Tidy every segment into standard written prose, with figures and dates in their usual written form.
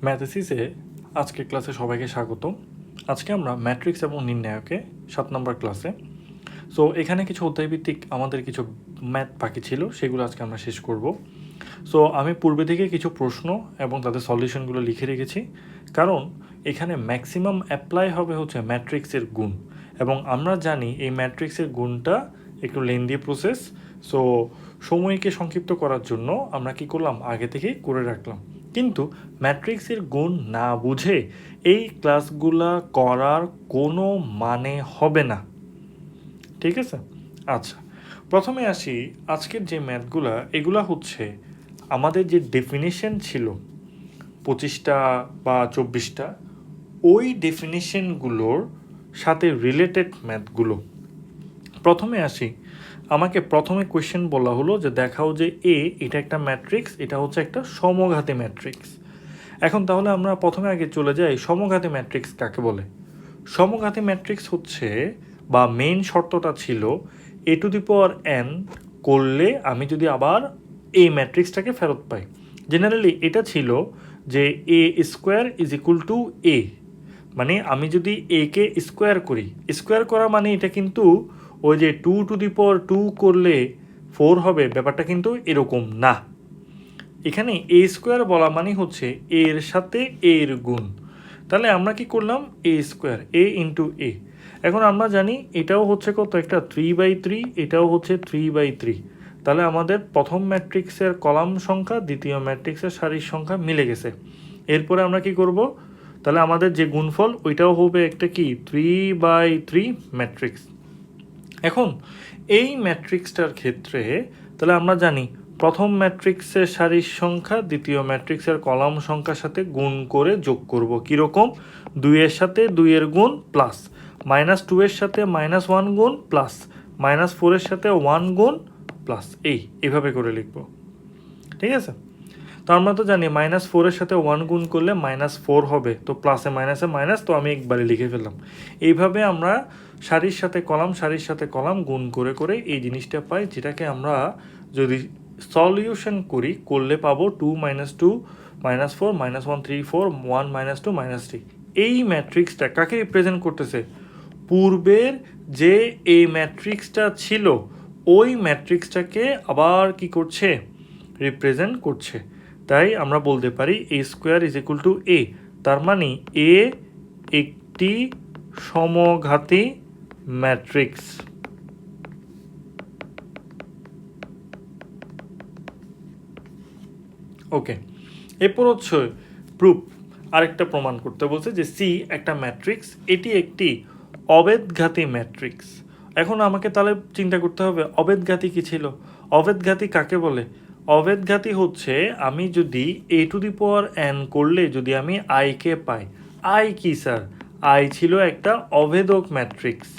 ম্যাথেসিসে আজকের ক্লাসে সবাইকে স্বাগত। আজকে আমরা ম্যাট্রিক্স এবং নির্ণায়কে 7 নম্বর ক্লাসে। সো এখানে কিছু অধ্যায়ভিত্তিক আমাদের কিছু ম্যাথ বাকি ছিল, সেগুলো আজকে আমরা শেষ করব। সো আমি পূর্বে থেকে কিছু প্রশ্ন এবং তাদের সলিউশনগুলো লিখে রেখেছি, কারণ এখানে ম্যাক্সিমাম অ্যাপ্লাই হবে হচ্ছে ম্যাট্রিক্সের গুণ, এবং আমরা জানি এই ম্যাট্রিক্সের গুণটা একটু লেন্দি প্রসেস। সো সময়কে সংক্ষিপ্ত করার জন্য আমরা কি করলাম, আগে থেকেই করে রাখলাম। কিন্তু ম্যাট্রিক্সের গুণ না বুঝে এই ক্লাসগুলা করার কোনো মানে হবে না, ঠিক আছে? আচ্ছা, প্রথমে আসি আজকের যে ম্যাথগুলা, এগুলা হচ্ছে আমাদের যে ডেফিনিশন ছিল 25টা বা 24টা, ওই ডেফিনিশনগুলোর সাথে রিলেটেড ম্যাথগুলো। প্রথমে আসি, আমাকে প্রথমে কোয়েশ্চেন বলা হলো যে দেখাও যে এটা একটা ম্যাট্রিক্স, এটা হচ্ছে একটা সমঘাতী ম্যাট্রিক্স। এখন তাহলে আমরা প্রথমে আগে চলে যাই, সমঘাতী ম্যাট্রিক্স কাকে বলে। সমঘাতী ম্যাট্রিক্স হচ্ছে, বা মেইন শর্তটা ছিল, a⁴n করলে আমি যদি আবার এই ম্যাট্রিক্সটাকে ফেরত পাই। জেনারেলি এটা ছিল যে a² = a, মানে আমি যদি কে স্কোয়ার করি, স্কোয়ার করা মানে এটা কিন্তু ওই যে 2⁴ করলে 4 হবে, ব্যাপারটা কিন্তু এরকম না। এখানে a² বলা মানে হচ্ছে এর সাথে এর গুণ। তাহলে আমরা কি করলাম, a², a × a। এখন আমরা জানি এটাও হচ্ছে কত, একটা 3/3, এটাও হচ্ছে 3/3। তাহলে আমাদের প্রথম ম্যাট্রিক্সের কলাম সংখ্যা দ্বিতীয় ম্যাট্রিক্সের সারির সংখ্যা মিলে গেছে। এরপরে আমরা কি করব, তাহলে আমাদের যে গুণফল ওইটাও হবে একটা কি 3/3 ম্যাট্রিক্স। এখন এই ম্যাট্রিক্সটার ক্ষেত্রে তাহলে আমরা জানি প্রথম ম্যাট্রিক্সের সারির সংখ্যা দ্বিতীয় ম্যাট্রিক্সের কলাম সংখ্যার সাথে গুণ করে যোগ করব। কীরকম, 2-এর সাথে 2-এর গুণ প্লাস, -2-এর সাথে -1 গুণ প্লাস, -4-এর সাথে 1 গুণ প্লাস, এইভাবে করে লিখব, ঠিক আছে? তো আমরা তো জানি -4-এর সাথে 1 গুণ করলে -4 হবে, তো প্লাসে মাইনাসে মাইনাস, তো আমি একবারে লিখে ফেললাম। এইভাবে আমরা সারির সাথে কলাম সারির সাথে কলাম গুণ করে করে এই জিনিসটা পাই, যেটাকে আমরা যদি সলিউশন করি করলে পাবো 2 - 2 -4 -1 3 4 1 -2 -3। এই ম্যাট্রিক্সটা কাকে রিপ্রেজেন্ট করতেছে, পূর্বের যে এই ম্যাট্রিক্সটা ছিল ওই ম্যাট্রিক্সটাকে আবার কি করছে, রিপ্রেজেন্ট করছে। তাই আমরা বলতে পারি a² = a, তার মানে এ একটি সমঘাতী ম্যাট্রিক্স। ওকে, এরপর হচ্ছে প্রুফ, আরেকটা প্রমাণ করতে বলছে যে সি একটা ম্যাট্রিক্স, এটি একটি অবেদঘাতী ম্যাট্রিক্স। এখন আমাকে তাহলে চিন্তা করতে হবে অবেদঘাতী কী ছিল। অবেদঘাতী কাকে বলে, অবেদঘাতী হচ্ছে আমি যদি a⁴n করলে যদি আমি কে পাই। কি স্যার, ছিল একটা অভেদক ম্যাট্রিক্স,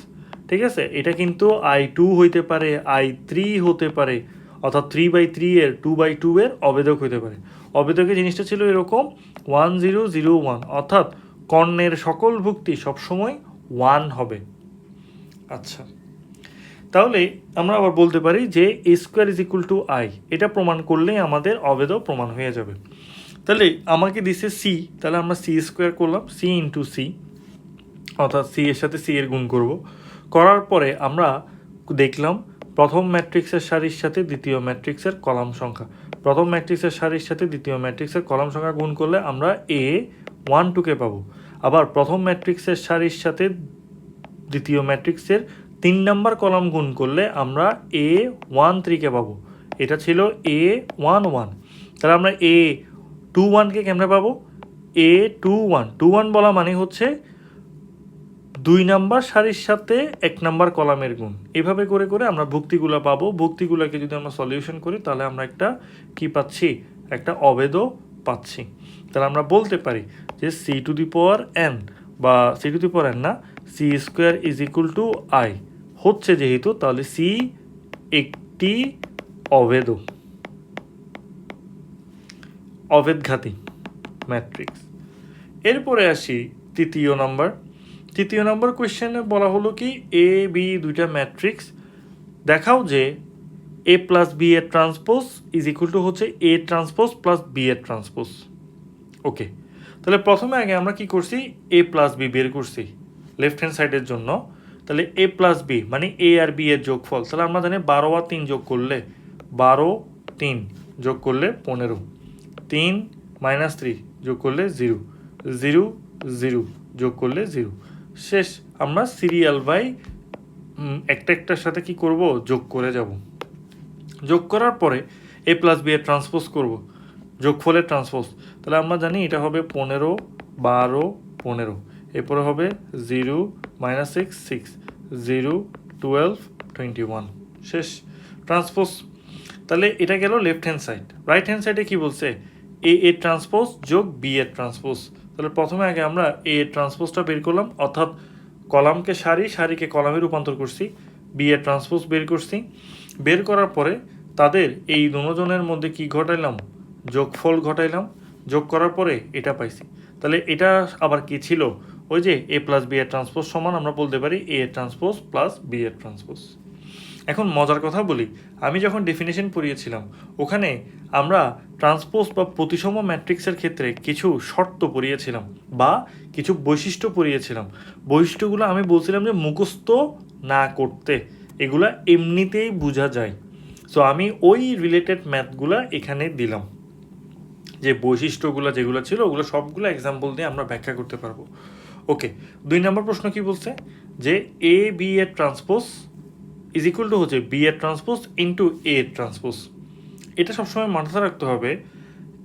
ঠিক আছে? এটা কিন্তু I2 হইতে পারে, I3 হতে পারে, অর্থাৎ 3/3 এর 2/2 এর অবেদক হইতে পারে। অবেদকের জিনিসটা ছিল এরকম 1 0 0 1, অর্থাৎ কর্ণের সকল ভুক্তি সবসময় 1 হবে। আচ্ছা, তাহলে আমরা আবার বলতে পারি যে a² = I, এটা প্রমাণ করলেই আমাদের অবেদক প্রমাণ হয়ে যাবে। তাহলে আমাকে দিছে সি, তাহলে আমরা c² করলাম, c × c, অর্থাৎ সি এর সাথে সি এর গুণ করব। করার পরে আমরা দেখলাম প্রথম ম্যাট্রিক্সের সারির সাথে দ্বিতীয় ম্যাট্রিক্সের কলাম সংখ্যা, প্রথম ম্যাট্রিক্সের সারির সাথে দ্বিতীয় ম্যাট্রিক্সের কলাম সংখ্যা গুণ করলে আমরা a12 পাবো। আবার প্রথম ম্যাট্রিক্সের সারির সাথে দ্বিতীয় ম্যাট্রিক্সের 3 নম্বর কলাম গুণ করলে আমরা a13 পাবো। এটা ছিল a11। তাহলে আমরা a21 কেমনে পাবো, a21 বলা মানে হচ্ছে 2 নাম্বার সারির সাথে 1 নাম্বার কলামের গুণ। এভাবে করে করে আমরা ভুক্তিগুলো পাবো। ভুক্তিগুলোকে যদি আমরা সলিউশন করি তাহলে আমরা একটা কি পাচ্ছি, একটা অবেদও পাচ্ছি। তাহলে আমরা বলতে পারি যে c⁴n বা c⁴n না, c² = I হচ্ছে যেহেতু, তাহলে c একটি অবেদঘাতী ম্যাট্রিক্স। এরপরে আসি তৃতীয় নম্বর কোয়েশ্চেনে বলা হলো কি a b দুইটা ম্যাট্রিক্স, দেখাও যে a + b এর ট্রান্সপোজ = হচ্ছে a ট্রান্সপোজ + b এর ট্রান্সপোজ। ওকে, তাহলে প্রথমে আগে আমরা কি করছি, এ প্লাস বি বের করছি লেফট হ্যান্ড সাইডের জন্য। তাহলে এ প্লাস বি মানে এ আর বি এর যোগফল, তাহলে আমরা জানি 12 আর 3 যোগ করলে 12, 3 যোগ করলে 15, 3 মাইনাস 3 যোগ করলে 0, 0 0 যোগ করলে 0। শেষ। আমরা সিরিয়াল বাই একটার সাথে কি করব, যোগ করে যাব। যোগ করার পরে এ প্লাস বি এর ট্রান্সপোজ করব, যোগফলের ট্রান্সপোজ। তাহলে আমরা জানি এটা হবে 15, 12, 15, এরপরে হবে 0 মাইনাস 6 6, 0 12 21। শেষ। ট্রান্সপোজ। তাহলে এটা গেল left hand side. Right hand সাইডে কি বলছে, এ এর ট্রান্সপোজ যোগ বি এর ট্রান্সপোজ। তাহলে প্রথমে আগে আমরা এ এর ট্রান্সপোজটা বের করলাম, অর্থাৎ কলামকে সারি, সারিকে কলামে রূপান্তর করছি, বি এর ট্রান্সপোজ বের করছি। বের করার পরে তাদের এই দুজনের মধ্যে কি ঘটাইলাম, যোগফল ঘটাইলাম। যোগ করার পরে এটা পাইছি। তাহলে এটা আবার কি ছিল, ওই যে এ প্লাস বি এর ট্রান্সপোজ সমান আমরা বলতে পারি এ এর ট্রান্সপোজ প্লাস বি এর ট্রান্সপোজ। এখন মজার কথা বলি, আমি যখন ডেফিনেশন পড়িয়েছিলাম ওখানে আমরা ট্রান্সপোজ বা প্রতিসম ম্যাট্রিক্সের ক্ষেত্রে কিছু শর্ত পড়িয়েছিলাম বা কিছু বৈশিষ্ট্য পড়িয়েছিলাম। বৈশিষ্ট্যগুলো আমি বলছিলাম যে মুখস্থ না করতে, এগুলা এমনিতেই বোঝা যায়। সো আমি ওই রিলেটেড ম্যাথগুলা এখানে দিলাম, যে বৈশিষ্ট্যগুলো যেগুলো ছিল ওগুলো সবগুলো এক্সাম্পল দিয়ে আমরা ব্যাখ্যা করতে পারবো। ওকে, 2 নম্বর প্রশ্ন কি বলছে, যে এ বি এর ট্রান্সপোজ ইজ ইকুয়াল টু হচ্ছে বি এর ট্রান্সপোজ ইন্টু এ এর ট্রান্সপোজ। এটা সবসময় মাথায় রাখতে হবে,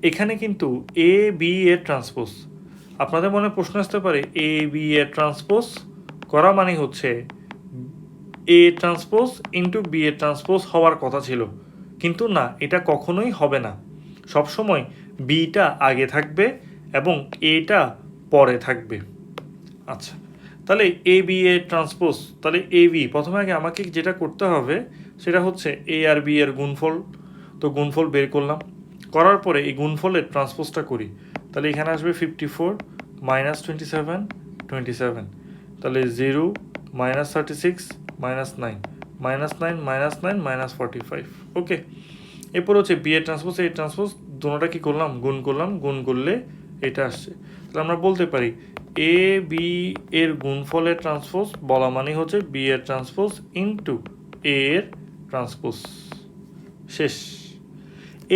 এখানে কিন্তু এ বি এর ট্রান্সপোজ, আপনাদের মনে প্রশ্ন আসতে পারে এ বি এর ট্রান্সপোজ করা মানে হচ্ছে এ ট্রান্সপোজ ইন্টু বি এর ট্রান্সপোজ হওয়ার কথা ছিল, কিন্তু না, এটা কখনোই হবে না। সবসময় বিটা আগে থাকবে এবং এটা পরে থাকবে। আচ্ছা, তাহলে এ বি এর ট্রান্সপোজ, তাহলে এ বি প্রথমে আগে আমাকে যেটা করতে হবে সেটা হচ্ছে এ আর বি এর গুণফল। তো গুণফল বের করলাম, করার পরে এই গুণফলের ট্রান্সপোজটা করি। তাহলে এখানে আসবে 54 মাইনাস 27 27, তাহলে 0 minus 36 minus 9 minus 9 minus 9 minus 45। ওকে, এরপর হচ্ছে বি এর ট্রান্সপোজ এর ট্রান্সপোজ, দুটোটা কি করলাম, গুণ করলাম, গুণ করলে এটা আসছে। তাহলে আমরা বলতে পারি এ বি এর গুণফলের ট্রান্সপোজ বলা মানে হচ্ছে বি এর ট্রান্সপোজ ইন্টু এ এর ট্রান্সপোজ। শেষ।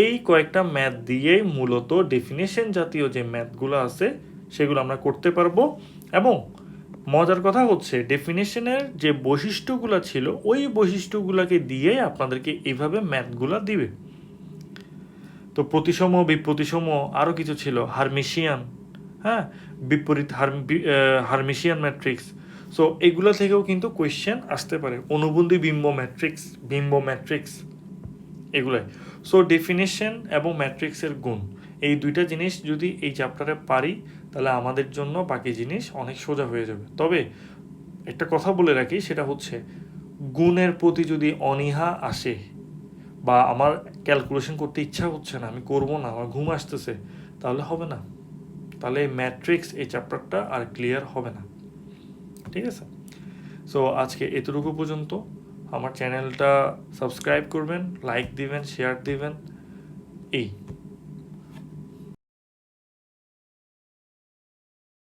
এই কয়েকটা ম্যাথ দিয়েই মূলত ডেফিনেশন জাতীয় যে ম্যাথগুলো আছে সেগুলো আমরা করতে পারবো। এবং মজার কথা হচ্ছে ডেফিনেশনের যে বৈশিষ্ট্যগুলো ছিল ওই বৈশিষ্ট্যগুলোকে দিয়েই আপনাদেরকে এইভাবে ম্যাথগুলো দিবে। তো প্রতিসম, বিপ্রতিসম, আরও কিছু ছিল, হারমিশিয়ান, হ্যাঁ, বিপরীত হারমিশিয়ান ম্যাট্রিক্স। সো এগুলো থেকেও কিন্তু কোয়েশ্চেন আসতে পারে, অনুবন্ধী বিম্ব ম্যাট্রিক্স এগুলাই। সো ডেফিনেশন এবং ম্যাট্রিক্সের গুণ, এই দুইটা জিনিস যদি এই চ্যাপ্টারে পারি তাহলে আমাদের জন্য বাকি জিনিস অনেক সোজা হয়ে যাবে। তবে একটা কথা বলে রাখি, সেটা হচ্ছে গুণের প্রতি যদি অনীহা আসে বা আমার ক্যালকুলেশন করতে ইচ্ছা হচ্ছে না, আমি করব না, আমার ঘুম আসতেছে, তাহলে হবে না, তাহলে ম্যাট্রিক্স এই চ্যাপ্টারটা আর ক্লিয়ার হবে না। ঠিক আছে, সো আজকে এতটুকু পর্যন্ত। আমার চ্যানেলটা সাবস্ক্রাইব করবেন, লাইক দিবেন, শেয়ার দিবেন, এই